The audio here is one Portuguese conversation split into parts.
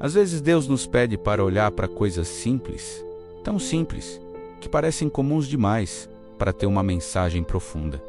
Às vezes Deus nos pede para olhar para coisas simples, tão simples, que parecem comuns demais para ter uma mensagem profunda.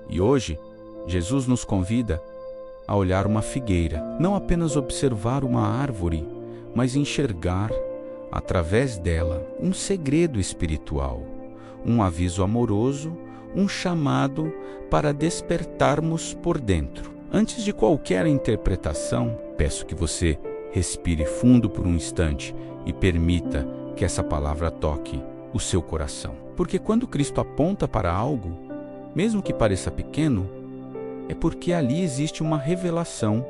E hoje, Jesus nos convida a olhar uma figueira, não apenas observar uma árvore, mas enxergar, através dela, um segredo espiritual, um aviso amoroso, um chamado para despertarmos por dentro. Antes de qualquer interpretação, peço que você respire fundo por um instante e permita que essa palavra toque o seu coração. Porque quando Cristo aponta para algo, mesmo que pareça pequeno, é porque ali existe uma revelação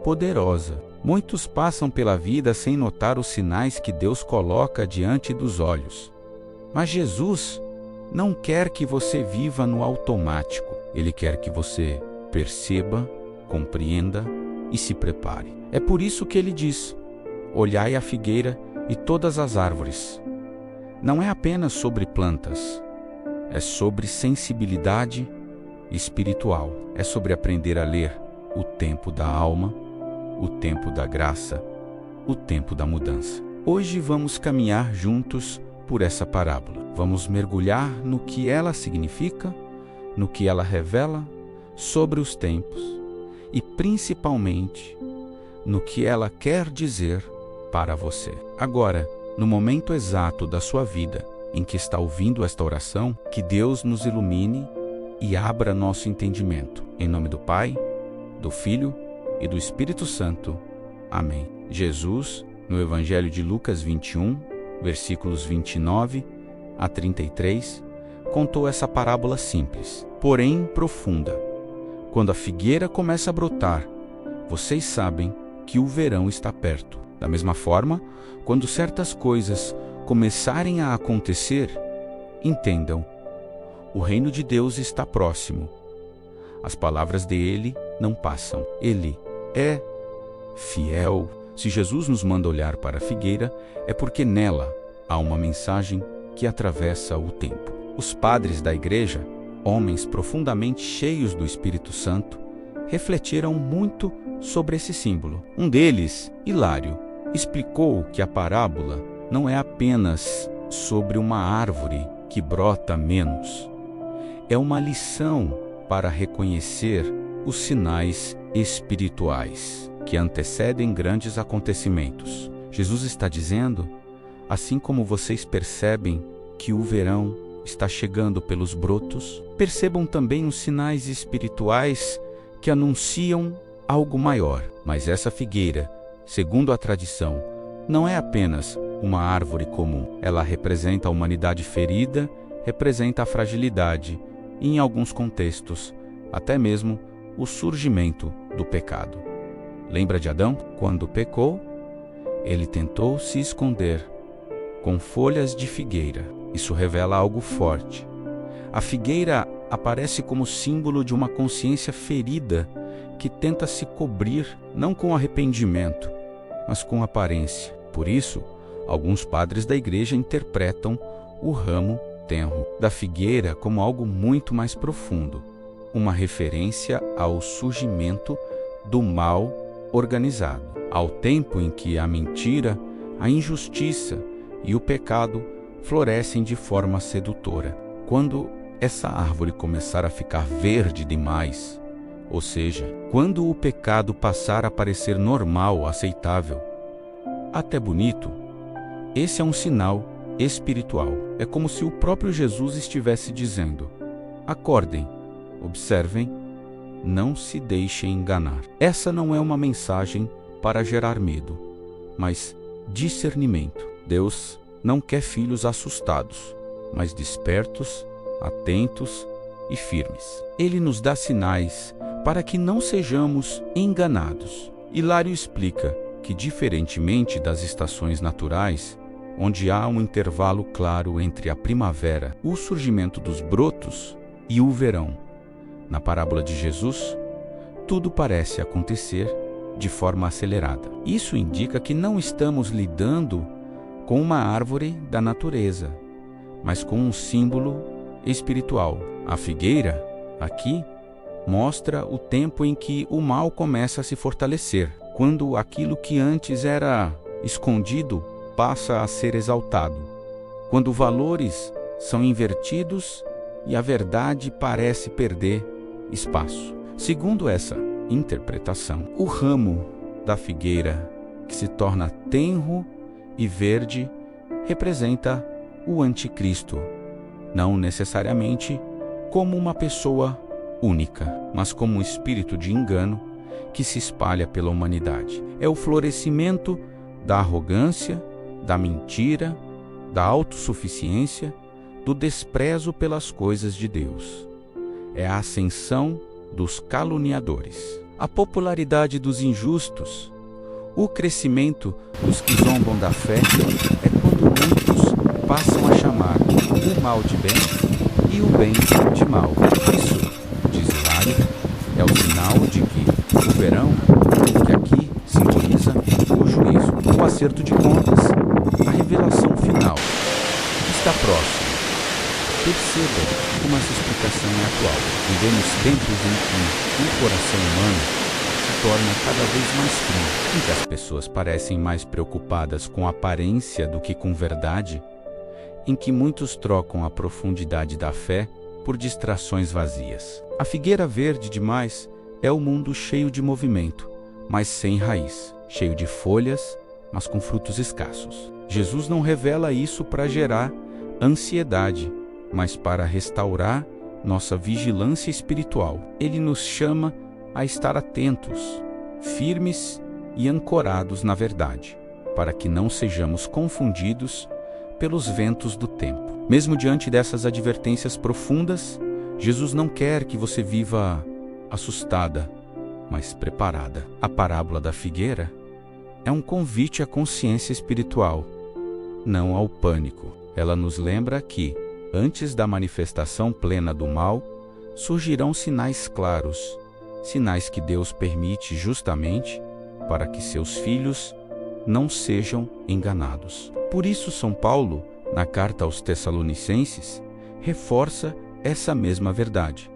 poderosa. Muitos passam pela vida sem notar os sinais que Deus coloca diante dos olhos. Mas Jesus não quer que você viva no automático. Ele quer que você perceba, compreenda e se prepare. É por isso que ele diz: olhai a figueira e todas as árvores. Não é apenas sobre plantas, é sobre sensibilidade espiritual. É sobre aprender a ler o tempo da alma, o tempo da graça, o tempo da mudança. Hoje vamos caminhar juntos por essa parábola. Vamos mergulhar no que ela significa, no que ela revela sobre os tempos e, principalmente, no que ela quer dizer para você. Agora, no momento exato da sua vida em que está ouvindo esta oração, que Deus nos ilumine e abra nosso entendimento. Em nome do Pai, do Filho e do Espírito Santo. Amém. Jesus, no Evangelho de Lucas 21, versículos 29 a 33, contou essa parábola simples, porém profunda. Quando a figueira começa a brotar, vocês sabem que o verão está perto. Da mesma forma, quando certas coisas começarem a acontecer, entendam: o reino de Deus está próximo. As palavras dele não passam. Ele é fiel. Se Jesus nos manda olhar para a figueira, é porque nela há uma mensagem que atravessa o tempo. Os padres da igreja, homens profundamente cheios do Espírito Santo, refletiram muito sobre esse símbolo. Um deles, Hilário, explicou que a parábola não é apenas sobre uma árvore que brota menos. É uma lição para reconhecer os sinais espirituais que antecedem grandes acontecimentos. Jesus está dizendo: assim como vocês percebem que o verão está chegando pelos brotos, percebam também os sinais espirituais que anunciam algo maior. Mas essa figueira, segundo a tradição, não é apenas uma árvore comum. Ela representa a humanidade ferida, representa a fragilidade e, em alguns contextos, até mesmo o surgimento do pecado. Lembra de Adão? Quando pecou, ele tentou se esconder com folhas de figueira. Isso revela algo forte. A figueira aparece como símbolo de uma consciência ferida que tenta se cobrir não com arrependimento, mas com aparência. Por isso, alguns padres da igreja interpretam o ramo tenro da figueira como algo muito mais profundo, uma referência ao surgimento do mal organizado, ao tempo em que a mentira, a injustiça e o pecado florescem de forma sedutora. Quando essa árvore começar a ficar verde demais, ou seja, quando o pecado passar a parecer normal, aceitável, até bonito, esse é um sinal espiritual. É como se o próprio Jesus estivesse dizendo: acordem, observem, não se deixem enganar. Essa não é uma mensagem para gerar medo, mas discernimento. Deus não quer filhos assustados, mas despertos, atentos e firmes. Ele nos dá sinais para que não sejamos enganados. Hilário explica que, diferentemente das estações naturais, onde há um intervalo claro entre a primavera, o surgimento dos brotos e o verão, na parábola de Jesus, tudo parece acontecer de forma acelerada. Isso indica que não estamos lidando com uma árvore da natureza, mas com um símbolo espiritual. A figueira, aqui, mostra o tempo em que o mal começa a se fortalecer, quando aquilo que antes era escondido passa a ser exaltado, quando valores são invertidos e a verdade parece perder espaço. Segundo essa interpretação, o ramo da figueira, que se torna tenro e verde, representa o anticristo, não necessariamente como uma pessoa única, mas como um espírito de engano que se espalha pela humanidade. É o florescimento da arrogância, da mentira, da autossuficiência, do desprezo pelas coisas de Deus. É a ascensão dos caluniadores, a popularidade dos injustos, o crescimento dos que zombam da fé. É quando muitos passam a chamar o mal de bem e o bem de mal. Isso, diz Hilário, é o sinal de que o verão, que aqui simboliza o juízo, o acerto de contas, a revelação final, está próximo. Perceba como essa explicação é atual. Vivemos tempos em que o coração humano se torna cada vez mais frio, em que as pessoas parecem mais preocupadas com aparência do que com verdade, em que muitos trocam a profundidade da fé por distrações vazias. A figueira verde demais é o mundo cheio de movimento, mas sem raiz, cheio de folhas, mas com frutos escassos. Jesus não revela isso para gerar ansiedade, mas para restaurar nossa vigilância espiritual. Ele nos chama a estar atentos, firmes e ancorados na verdade, para que não sejamos confundidos pelos ventos do tempo. Mesmo diante dessas advertências profundas, Jesus não quer que você viva assustada, mas preparada. A parábola da figueira é um convite à consciência espiritual, não ao pânico. Ela nos lembra que, antes da manifestação plena do mal, surgirão sinais claros, sinais que Deus permite justamente para que seus filhos não sejam enganados. Por isso, São Paulo, na carta aos Tessalonicenses, reforça essa mesma verdade.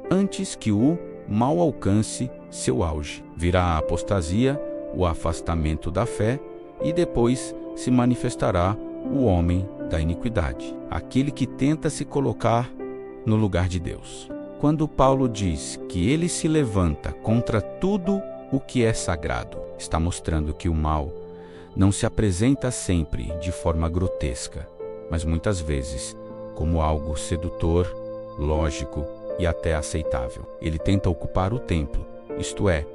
Antes que o mal alcance seu auge, virá a apostasia, o afastamento da fé, e depois se manifestará o homem da iniquidade, aquele que tenta se colocar no lugar de Deus. Quando Paulo diz que ele se levanta contra tudo o que é sagrado, está mostrando que o mal não se apresenta sempre de forma grotesca, mas muitas vezes como algo sedutor, lógico e até aceitável. Ele tenta ocupar o templo, isto é,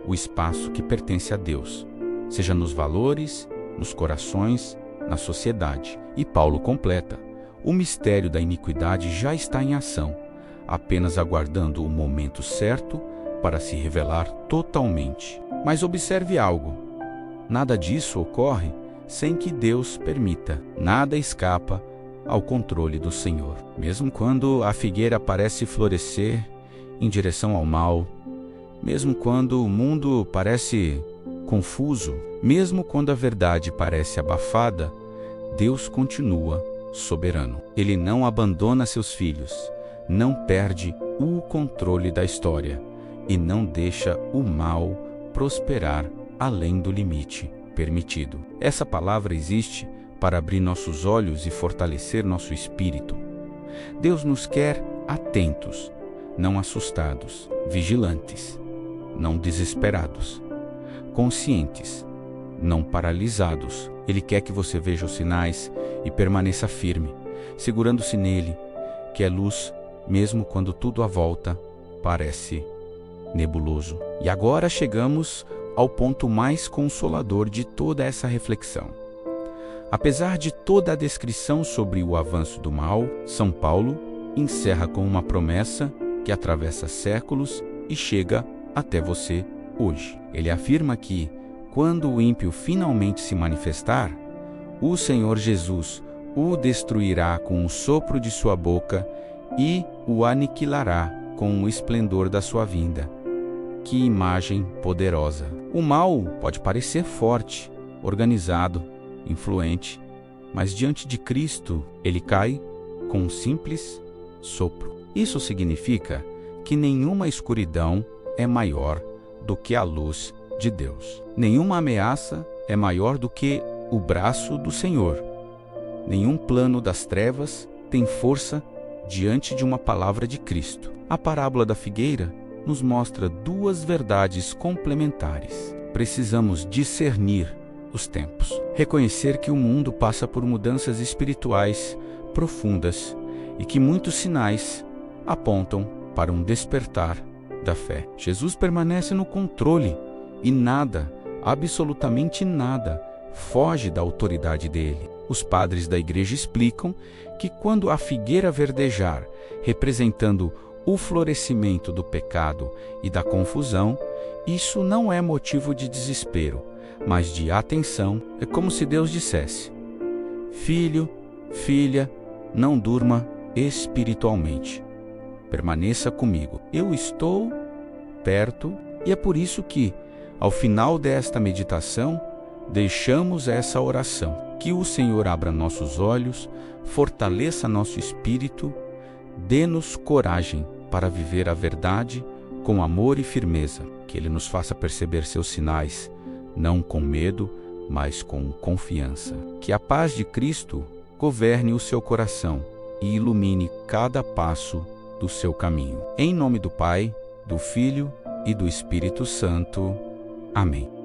o espaço que pertence a Deus, seja nos valores, nos corações, na sociedade. E Paulo completa: o mistério da iniquidade já está em ação, apenas aguardando o momento certo para se revelar totalmente. Mas observe algo: nada disso ocorre sem que Deus permita. Nada escapa ao controle do Senhor. Mesmo quando a figueira parece florescer em direção ao mal, mesmo quando o mundo parece confuso, mesmo quando a verdade parece abafada, Deus continua soberano. Ele não abandona seus filhos, não perde o controle da história e não deixa o mal prosperar além do limite permitido. Essa palavra existe para abrir nossos olhos e fortalecer nosso espírito. Deus nos quer atentos, não assustados, vigilantes, não desesperados, conscientes, não paralisados. Ele quer que você veja os sinais e permaneça firme, segurando-se nele, que é luz, mesmo quando tudo à volta parece nebuloso. E agora chegamos ao ponto mais consolador de toda essa reflexão. Apesar de toda a descrição sobre o avanço do mal, São Paulo encerra com uma promessa que atravessa séculos e chega até você hoje. Ele afirma que, quando o ímpio finalmente se manifestar, o Senhor Jesus o destruirá com o sopro de sua boca e o aniquilará com o esplendor da sua vinda. Que imagem poderosa! O mal pode parecer forte, organizado, influente, mas diante de Cristo ele cai com um simples sopro. Isso significa que nenhuma escuridão é maior do que a luz de Deus. Nenhuma ameaça é maior do que o braço do Senhor. Nenhum plano das trevas tem força diante de uma palavra de Cristo. A parábola da figueira nos mostra duas verdades complementares. Precisamos discernir os tempos, reconhecer que o mundo passa por mudanças espirituais profundas e que muitos sinais apontam para um despertar da fé. Jesus permanece no controle e nada, absolutamente nada, foge da autoridade dele. Os padres da igreja explicam que quando a figueira verdejar, representando o florescimento do pecado e da confusão, isso não é motivo de desespero, mas de atenção. É como se Deus dissesse: filho, filha, não durma espiritualmente. Permaneça comigo. Eu estou perto, e é por isso que, ao final desta meditação, deixamos essa oração. Que o Senhor abra nossos olhos, fortaleça nosso espírito, dê-nos coragem para viver a verdade com amor e firmeza. Que Ele nos faça perceber seus sinais, não com medo, mas com confiança. Que a paz de Cristo governe o seu coração e ilumine cada passo do seu caminho. Em nome do Pai, do Filho e do Espírito Santo. Amém.